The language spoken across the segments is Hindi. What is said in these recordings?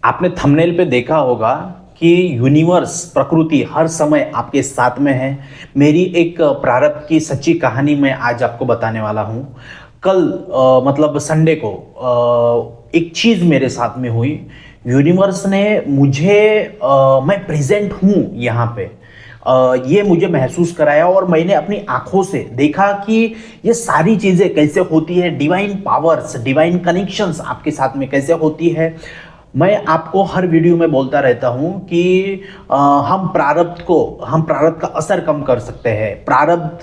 आपने थंबनेल पे देखा होगा कि यूनिवर्स प्रकृति हर समय आपके साथ में है। मेरी एक प्रारब्ध की सच्ची कहानी मैं आज आपको बताने वाला हूँ। कल मतलब संडे को एक चीज़ मेरे साथ में हुई। यूनिवर्स ने मुझे मैं प्रेजेंट हूँ यहाँ पे, ये मुझे महसूस कराया और मैंने अपनी आंखों से देखा कि ये सारी चीज़ें कैसे होती है। डिवाइन पावर्स, डिवाइन कनेक्शंस आपके साथ में कैसे होती है। मैं आपको हर वीडियो में बोलता रहता हूं कि हम प्रारब्ध का असर कम कर सकते हैं। प्रारब्ध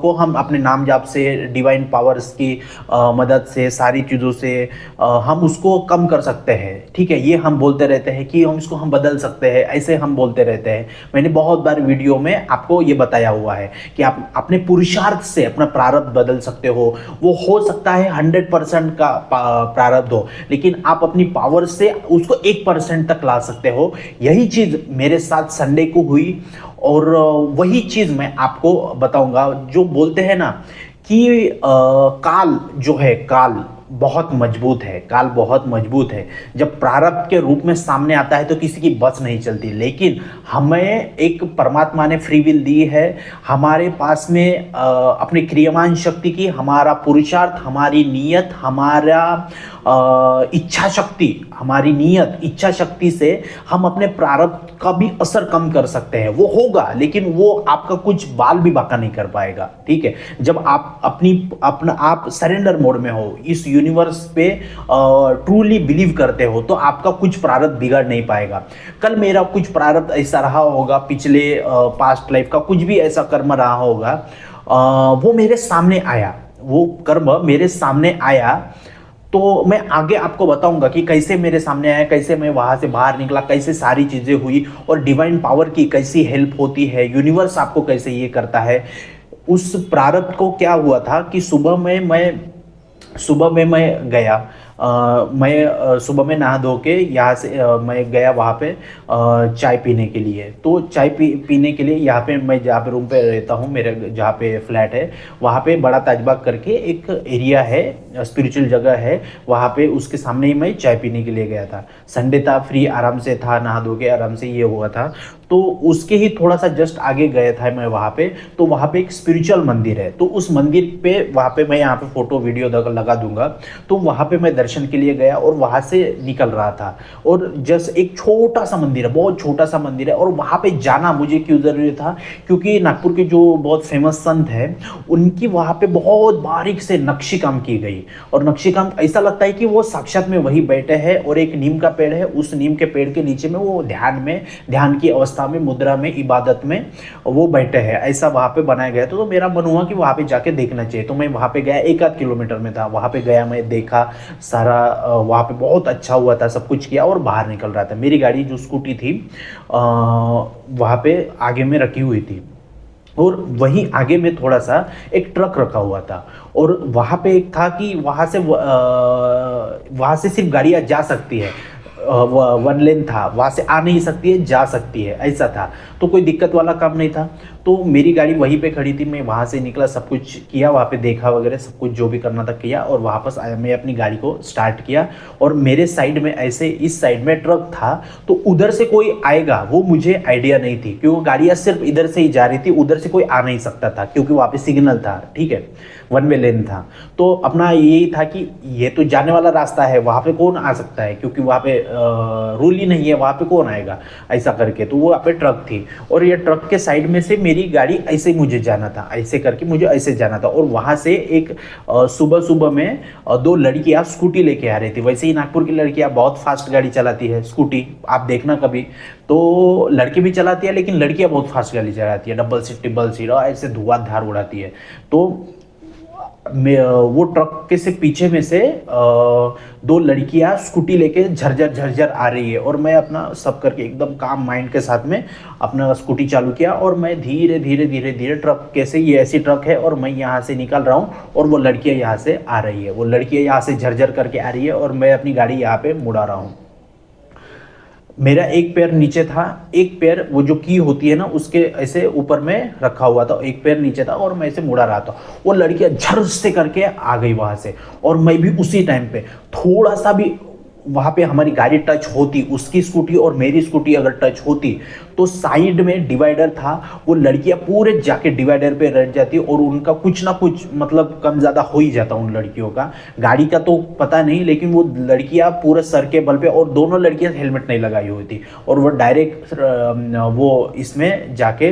को हम अपने नाम जाप से, डिवाइन पावर्स की मदद से, सारी चीज़ों से हम उसको कम कर सकते हैं। ठीक है, ये हम बोलते रहते हैं कि हम बदल सकते हैं, ऐसे हम बोलते रहते हैं। मैंने बहुत बार वीडियो में आपको ये बताया हुआ है कि आप अपने पुरुषार्थ से अपना प्रारब्ध बदल सकते हो। वो हो सकता है 100% का प्रारब्ध हो, लेकिन आप अपनी पावर से उसको 1% तक ला सकते हो। यही चीज मेरे साथ संडे को हुई और वही चीज मैं आपको बताऊंगा। जो बोलते हैं ना कि काल जो है, काल बहुत मजबूत है, काल बहुत मजबूत है। जब प्रारब्ध के रूप में सामने आता है तो किसी की बस नहीं चलती, लेकिन हमें एक परमात्मा ने फ्री विल दी है। हमारे पास में अपनी क्रियमान शक्ति की, हमारा पुरुषार्थ, हमारी नीयत, हमारा इच्छा शक्ति, हमारी नीयत इच्छा शक्ति से हम अपने प्रारब्ध का भी असर कम कर सकते हैं। वो होगा, लेकिन वो आपका कुछ बाल भी बाका नहीं कर पाएगा। ठीक है, जब आप अपना आप सरेंडर मोड में हो, इस यूनिवर्स पे ट्रूली बिलीव करते हो, तो आपका कुछ प्रारब्ध बिगड़ नहीं पाएगा। कल मेरा कुछ प्रारब्ध ऐसा रहा होगा, पिछले पास्ट लाइफ का कुछ भी ऐसा कर्म रहा होगा, वो मेरे सामने आया, वो कर्म मेरे सामने आया। तो मैं आगे आपको बताऊंगा कि कैसे मेरे सामने आया, कैसे मैं वहां से बाहर निकला, कैसे सारी चीजें हुई और डिवाइन पावर की कैसी हेल्प होती है, यूनिवर्स आपको कैसे ये करता है। उस प्रारब्ध को क्या हुआ था कि सुबह में मैं गया, सुबह में नहा धो के यहाँ से मैं गया वहाँ पे चाय पीने के लिए। तो पीने के लिए यहाँ पे, मैं जहाँ पे रूम पे रहता हूँ, मेरे जहाँ पे फ्लैट है, वहाँ पे बड़ा ताजबाग करके एक एरिया है, स्पिरिचुअल जगह है, वहाँ पे उसके सामने ही मैं चाय पीने के लिए गया था। संडे था, फ्री आराम से था, नहा धो के आराम से ये हुआ था। तो उसके ही थोड़ा सा जस्ट आगे गया था मैं वहाँ पे। तो वहाँ पे एक स्पिरिचुअल मंदिर है, तो उस मंदिर पे, वहाँ पे मैं यहाँ पे फोटो वीडियो लगा दूंगा। तो वहाँ पे मैं दर्शन के लिए गया और वहाँ से निकल रहा था, और जस्ट एक छोटा सा मंदिर है, बहुत छोटा सा मंदिर है। और वहाँ पे जाना मुझे क्यों जरूरी था, क्योंकि नागपुर के जो बहुत फेमस संत है, उनकी वहाँ पे बहुत बारीक से नक्शी काम की गई। और नक्शी काम ऐसा लगता है कि वो साक्षात में वही बैठे हैं, और एक नीम का पेड़ है, उस नीम के पेड़ के नीचे में वो ध्यान की अवस्था में, मुद्रा में, इबादत में वो बैठे हैं, ऐसा वहां पे बनाया गया। तो मेरा मन हुआ कि वहां पे जाके देखना चाहिए। तो मैं वहां पे गया, 1 आध किलोमीटर में था, वहां पे गया, मैं देखा सारा, वहां पे बहुत अच्छा हुआ था, सब कुछ किया और बाहर निकल रहा था। मेरी गाड़ी जो स्कूटी थी वहां पे आगे में रखी हुई थी, और वहीं आगे में थोड़ा सा एक ट्रक रखा हुआ था। और वहां पे एक था कि वहां से सिर्फ गाड़ियां जा सकती है, 1 लेन था, वहां से आ नहीं सकती है, जा सकती है, ऐसा था। तो कोई दिक्कत वाला काम नहीं था। तो मेरी गाड़ी वहीं पे खड़ी थी, मैं वहां से निकला, सब कुछ किया, वहां पे देखा वगैरह, सब कुछ जो भी करना था किया, और वापस आया। मैं अपनी गाड़ी को स्टार्ट किया, और मेरे साइड में, ऐसे इस साइड में ट्रक था, तो उधर से कोई आएगा वो मुझे आइडिया नहीं थी, क्योंकि गाड़ियां सिर्फ इधर से ही जा रही थी, उधर से कोई आ नहीं सकता था, क्योंकि वहां पे सिग्नल था। ठीक है, 1 वे लेन था। तो अपना यही था कि ये तो जाने वाला रास्ता है, वहां पे कौन आ सकता है, क्योंकि वहां पे रूल ही नहीं है, वहां पे कौन आएगा, ऐसा करके। तो वो वहां पे ट्रक थी, और ये ट्रक के साइड में से मेरी गाड़ी ऐसे मुझे जाना था, ऐसे करके मुझे ऐसे जाना था। और वहां से एक सुबह सुबह में 2 लड़कियां स्कूटी लेके आ रही थी। वैसे ही नागपुर की लड़कियां बहुत फास्ट गाड़ी चलाती है, स्कूटी आप देखना कभी। तो लड़के भी चलाती है, लेकिन लड़कियां बहुत फास्ट गाड़ी चलाती है, डबल सीट, ट्रिपल सीट, और ऐसे धुआंधार उड़ाती है। तो वो ट्रक के से पीछे में से 2 लड़कियां स्कूटी लेके झरझर झरझर आ रही है, और मैं अपना सब करके एकदम काम माइंड के साथ में अपना स्कूटी चालू किया, और मैं धीरे धीरे धीरे धीरे, ट्रक कैसे, ये ऐसी ट्रक है और मैं यहाँ से निकल रहा हूँ, और वो लड़कियां यहाँ से आ रही है, वो लड़कियां यहाँ से झरझर करके आ रही है, और मैं अपनी गाड़ी यहाँ पे मुड़ा रहा हूँ। मेरा एक पैर नीचे था, एक पैर वो जो की होती है ना, उसके ऐसे ऊपर में रखा हुआ था, एक पैर नीचे था, और मैं ऐसे मुड़ा रहा था। वो लड़कियां झर से करके आ गई वहां से, और मैं भी उसी टाइम पे थोड़ा सा भी वहाँ पे हमारी गाड़ी टच होती, उसकी स्कूटी और मेरी स्कूटी अगर टच होती, तो साइड में डिवाइडर था, वो लड़कियां पूरे जाके डिवाइडर पे रह जाती और उनका कुछ ना कुछ मतलब कम ज़्यादा हो ही जाता उन लड़कियों का। गाड़ी का तो पता नहीं, लेकिन वो लड़कियां पूरे सर के बल पे, और दोनों लड़कियां हेलमेट नहीं लगाई हुई थी, और वो डायरेक्ट वो इसमें जाके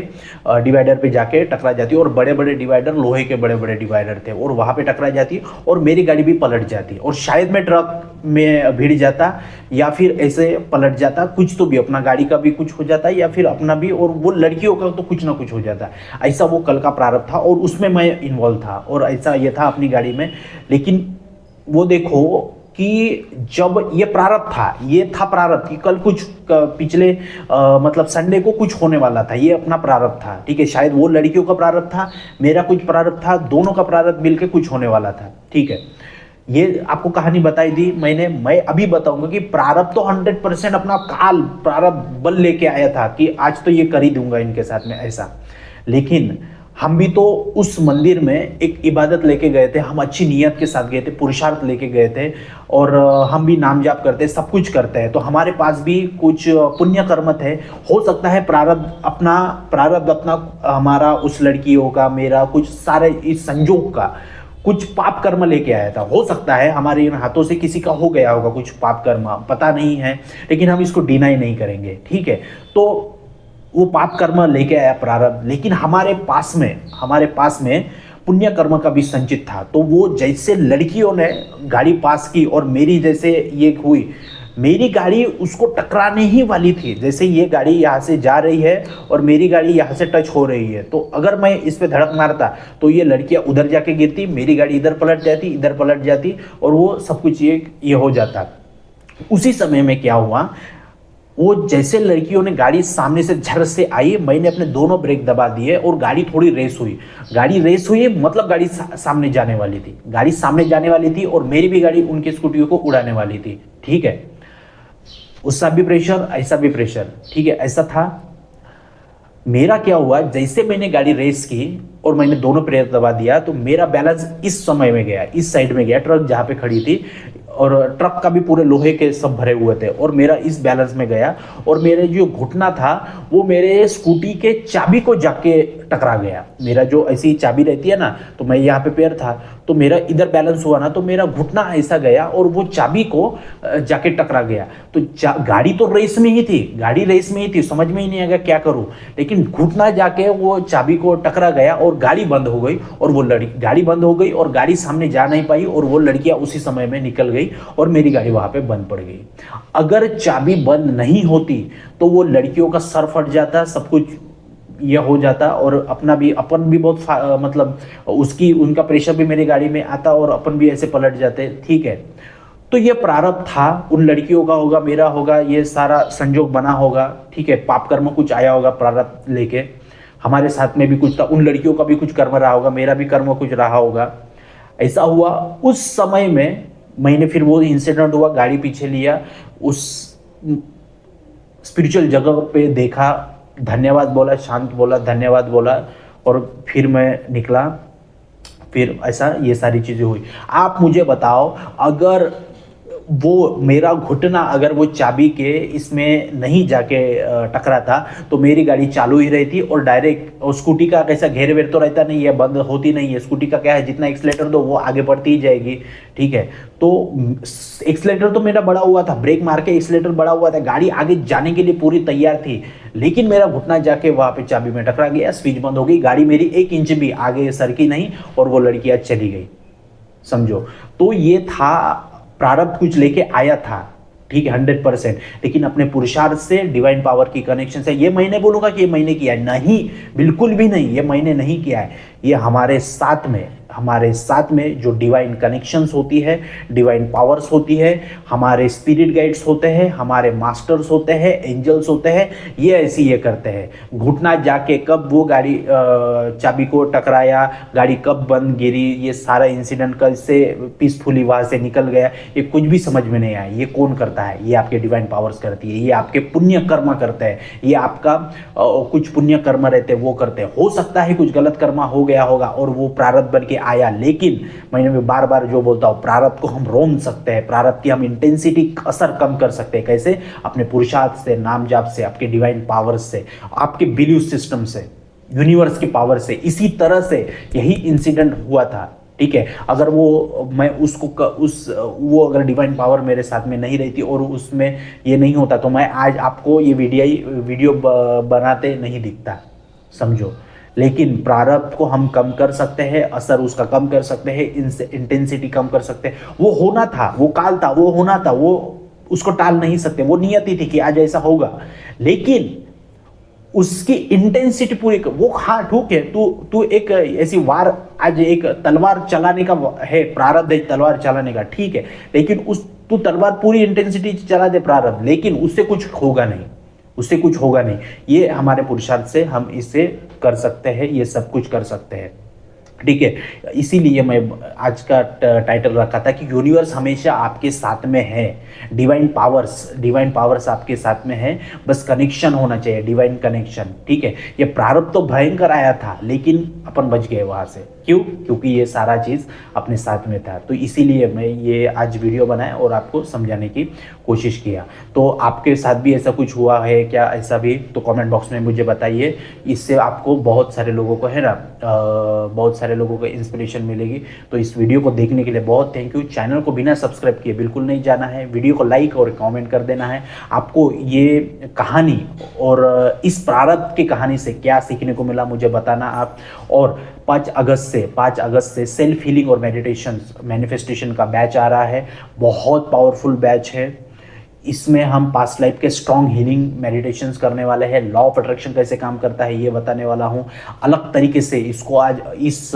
डिवाइडर पे जाके टकरा जाती, और बड़े बड़े डिवाइडर, लोहे के बड़े बड़े डिवाइडर थे, और वहाँ पे टकरा जाती और मेरी गाड़ी भी पलट जाती, और शायद मैं ट्रक में भिड़ जाता या फिर ऐसे पलट जाता, कुछ तो भी, अपना गाड़ी का भी कुछ हो जाता या फिर अपना भी, और वो लड़कियों का तो कुछ ना कुछ हो जाता। ऐसा वो कल का प्रारंभ था और उसमें मैं इन्वॉल्व था, और ऐसा ये था अपनी गाड़ी में। लेकिन वो देखो कि जब ये प्रारंभ था, ये था प्रारंभ कि कल कुछ पिछले मतलब संडे को कुछ होने वाला था, ये अपना प्रारंभ था, ठीक है। शायद वो लड़कियों का प्रारंभ था, मेरा कुछ प्रारंभ था, दोनों का प्रारंभ मिलकर कुछ होने वाला था, ठीक है। ये आपको कहानी बताई दी मैंने। मैं अभी बताऊंगा कि प्रारब्ध तो 100% अपना काल प्रारब्ध बल लेके आया था कि आज तो ये कर ही दूंगा इनके साथ में, ऐसा। लेकिन हम भी तो उस मंदिर में एक इबादत लेके गए थे, हम अच्छी नीयत के साथ गए थे, पुरुषार्थ लेके गए थे, और हम भी नाम जाप करते हैं, सब कुछ करते हैं, तो हमारे पास भी कुछ पुण्य कर्म थे। हो सकता है प्रारब्ध अपना हमारा उस लड़कियों का, मेरा कुछ सारे इस संजोग का कुछ पाप कर्म लेके आया था। हो सकता है हमारे इन हाथों से किसी का हो गया होगा कुछ पाप कर्म, पता नहीं है, लेकिन हम इसको डिनाई नहीं करेंगे, ठीक है। तो वो पाप कर्म लेके आया प्रारब्ध, लेकिन हमारे पास में पुण्य कर्म का भी संचित था। तो वो जैसे लड़कियों ने गाड़ी पास की और मेरी जैसे ये हुई, मेरी गाड़ी उसको टकराने ही वाली थी, जैसे ये गाड़ी यहाँ से जा रही है और मेरी गाड़ी यहाँ से टच हो रही है, तो अगर मैं इस पे धड़क मारता तो ये लड़कियाँ उधर जाके गिरती, मेरी गाड़ी इधर पलट जाती और वो सब कुछ ये हो जाता। उसी समय में क्या हुआ, वो जैसे लड़कियों ने गाड़ी सामने से झर से आई, मैंने अपने दोनों ब्रेक दबा दिए और गाड़ी थोड़ी रेस हुई मतलब गाड़ी सामने जाने वाली थी और मेरी भी गाड़ी उनकी स्कूटियों को उड़ाने वाली थी, ठीक है। उसका भी प्रेशर, ऐसा भी प्रेशर, ठीक है, ऐसा था। मेरा क्या हुआ, जैसे मैंने गाड़ी रेस की और मैंने दोनों ब्रेक दबा दिया, तो मेरा बैलेंस इस समय में गया, इस साइड में गया, ट्रक जहाँ पे खड़ी थी, और ट्रक का भी पूरे लोहे के सब भरे हुए थे, और मेरा इस बैलेंस में गया, और मेरे जो घुटना था वो मेरे स्कूटी के चाबी को जाके टकरा गया। मेरा जो ऐसी चाबी रहती है ना, तो मैं यहाँ पे पैर था, तो मेरा इधर बैलेंस हुआ ना, तो मेरा घुटना ऐसा गया और वो चाबी को जाके टकरा गया। तो गाड़ी तो रेस में ही थी, समझ में ही नहीं आया क्या करूँ, लेकिन घुटना जाके वो चाबी को टकरा गया और गाड़ी बंद हो गई, और वो गाड़ी बंद हो गई और गाड़ी सामने जा नहीं पाई, और वो लड़कियां उसी समय में निकल गई और मेरी गाड़ी वहां पे बंद पड़ गई। अगर चाबी बंद नहीं होती तो वो लड़कियों का सर फट जाता, सब कुछ यह हो जाता, और अपन भी बहुत मतलब उनका प्रेशर भी मेरी गाड़ी में आता और अपन भी ऐसे पलट जाते, ठीक है। तो ये प्रारब्ध था, उन लड़कियों का होगा, मेरा होगा, ये सारा संजोग बना होगा, ठीक है। पाप कर्म कुछ आया होगा प्रारब्ध लेके, हमारे साथ में भी कुछ था, उन लड़कियों का भी कुछ कर्म रहा होगा, मेरा भी कर्म कुछ रहा होगा, ऐसा हुआ। उस समय में मैंने फिर वो इंसिडेंट हुआ, गाड़ी पीछे लिया, उस स्पिरिचुअल जगह पे देखा, धन्यवाद बोला, शांत बोला, धन्यवाद बोला, और फिर मैं निकला। फिर ऐसा ये सारी चीज़ें हुई। आप मुझे बताओ, अगर वो मेरा घुटना अगर वो चाबी के इसमें नहीं जाके टकरा था तो मेरी गाड़ी चालू ही रहती, और डायरेक्ट स्कूटी का कैसा घेर वेर तो रहता नहीं है, बंद होती नहीं है स्कूटी का, क्या है जितना एक्सीलेटर दो वो आगे बढ़ती ही जाएगी, ठीक है। तो एक्सीलेटर तो मेरा बड़ा हुआ था, ब्रेक मार के एक्सीलेटर बड़ा हुआ था, गाड़ी आगे जाने के लिए पूरी तैयार थी, लेकिन मेरा घुटना जाके वहाँ पे चाबी में टकरा गया, स्विच बंद हो गई, गाड़ी मेरी 1 इंच भी आगे सरकी नहीं और वो लड़कियाँ चली गई, समझो। तो ये था, प्रारब्ध कुछ लेके आया था, ठीक है, 100%, लेकिन अपने पुरुषार्थ से, डिवाइन पावर की कनेक्शन से। ये मैंने बोलूंगा कि ये मैंने किया है, नहीं, बिल्कुल भी नहीं, ये मैंने नहीं किया है। ये हमारे साथ में जो डिवाइन कनेक्शंस होती है, डिवाइन पावर्स होती है, हमारे स्पिरिट गाइड्स होते हैं, हमारे मास्टर्स होते हैं, एंजल्स होते हैं, ये ऐसी ये करते हैं। घुटना जाके कब वो गाड़ी चाबी को टकराया, गाड़ी कब बंद गिरी, ये सारा इंसिडेंट कैसे पीसफुली वहाँ से निकल गया, ये कुछ भी समझ में नहीं आया। ये कौन करता है? ये आपके डिवाइन पावर्स करती है, ये आपके पुण्य कर्म करते हैं, ये आपका कुछ पुण्य कर्म रहते हैं वो करते हैं। हो सकता है कुछ गलत कर्म हो गया होगा और वो प्रारब्ध बन के आया, लेकिन मैंने भी बार बार जो बोलता हूँ, प्रारब्ध को हम रोक सकते हैं, प्रारब्ध की हम इंटेंसिटी असर कम कर सकते हैं। कैसे? अपने पुरुषार्थ से, नाम जाप से, आपके डिवाइन पावर्स से, आपके बिलीव सिस्टम से, यूनिवर्स की पावर से। इसी तरह से यही इंसिडेंट हुआ था, ठीक है। अगर वो मैं उसको वो अगर डिवाइन पावर मेरे साथ में नहीं रहती और उसमें ये नहीं होता, तो मैं आज आपको ये वीडियो बनाते नहीं दिखता, समझो। लेकिन प्रारब्ध को हम कम कर सकते हैं, असर उसका कम कर सकते हैं, इंटेंसिटी कम कर सकते हैं। वो होना था, वो काल था, वो होना था, वो उसको टाल नहीं सकते, वो नियति थी कि आज ऐसा होगा। लेकिन उसकी इंटेंसिटी पूरी वो, हाँ ठीक है, तू तू एक ऐसी वार, आज एक तलवार चलाने का है, प्रारब्ध है तलवार चलाने का, ठीक है। लेकिन उस तू तलवार पूरी इंटेंसिटी चला दे प्रारब्ध, लेकिन उससे कुछ होगा नहीं, उससे कुछ होगा नहीं। ये हमारे पुरुषार्थ से हम इसे कर सकते हैं, ये सब कुछ कर सकते हैं, ठीक है। इसीलिए मैं आज का टाइटल रखा था कि यूनिवर्स हमेशा आपके साथ में है, डिवाइन पावर्स आपके साथ में है, बस कनेक्शन होना चाहिए, डिवाइन कनेक्शन, ठीक है। ये प्रारब्ध तो भयंकर आया था, लेकिन अपन बच गए वहां से। क्यों? क्योंकि ये सारा चीज़ अपने साथ में था। तो इसीलिए मैं ये आज वीडियो बनाया और आपको समझाने की कोशिश किया। तो आपके साथ भी ऐसा कुछ हुआ है क्या? ऐसा भी तो कमेंट बॉक्स में मुझे बताइए। इससे आपको बहुत सारे लोगों को, है ना, बहुत सारे लोगों को इंस्पिरेशन मिलेगी। तो इस वीडियो को देखने के लिए बहुत थैंक यू। चैनल को बिना सब्सक्राइब किए बिल्कुल नहीं जाना है, वीडियो को लाइक और कमेंट कर देना है। आपको ये कहानी और इस प्रारब्ध की कहानी से क्या सीखने को मिला मुझे बताना आप। और 5 अगस्त से सेल्फ हीलिंग और मैनिफेस्टेशन का बैच आ रहा है, बहुत पावरफुल बैच है। इसमें हम पास्ट लाइफ के स्ट्रॉन्ग हीलिंग मेडिटेशंस करने वाले हैं, लॉ ऑफ अट्रैक्शन कैसे काम करता है ये बताने वाला हूँ अलग तरीके से। इसको आज इस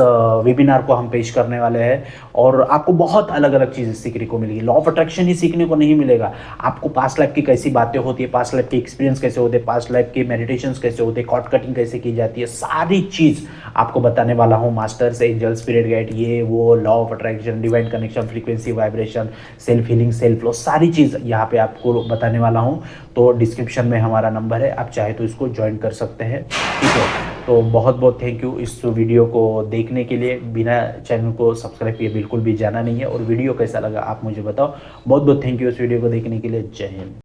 वेबिनार को हम पेश करने वाले हैं और आपको बहुत अलग अलग चीज़ें सीखने को मिलेगी। लॉ ऑफ अट्रैक्शन ही सीखने को नहीं मिलेगा, आपको पास्ट लाइफ की कैसी बातें होती है, पास्ट लाइफ के एक्सपीरियंस कैसे होते हैं, पास्ट लाइफ के मेडिटेशंस कैसे होते हैं, कॉर्ड कटिंग कैसे की जाती है, सारी चीज़ आपको बताने वाला हूँ। मास्टर्स, एंजल, स्पिरिट गाइड, ये वो, law of attraction, divine connection, frequency, vibration, self healing, self law, सारी चीज़ यहाँ पे आपको बताने वाला हूँ। तो डिस्क्रिप्शन में हमारा नंबर है, आप चाहे तो इसको ज्वाइन कर सकते हैं, ठीक है। तो बहुत बहुत थैंक यू इस वीडियो को देखने के लिए। बिना चैनल को सब्सक्राइब किए बिल्कुल भी जाना नहीं है। और वीडियो कैसा लगा आप मुझे बताओ। बहुत बहुत थैंक यू इस वीडियो को देखने के लिए। जय हिंद।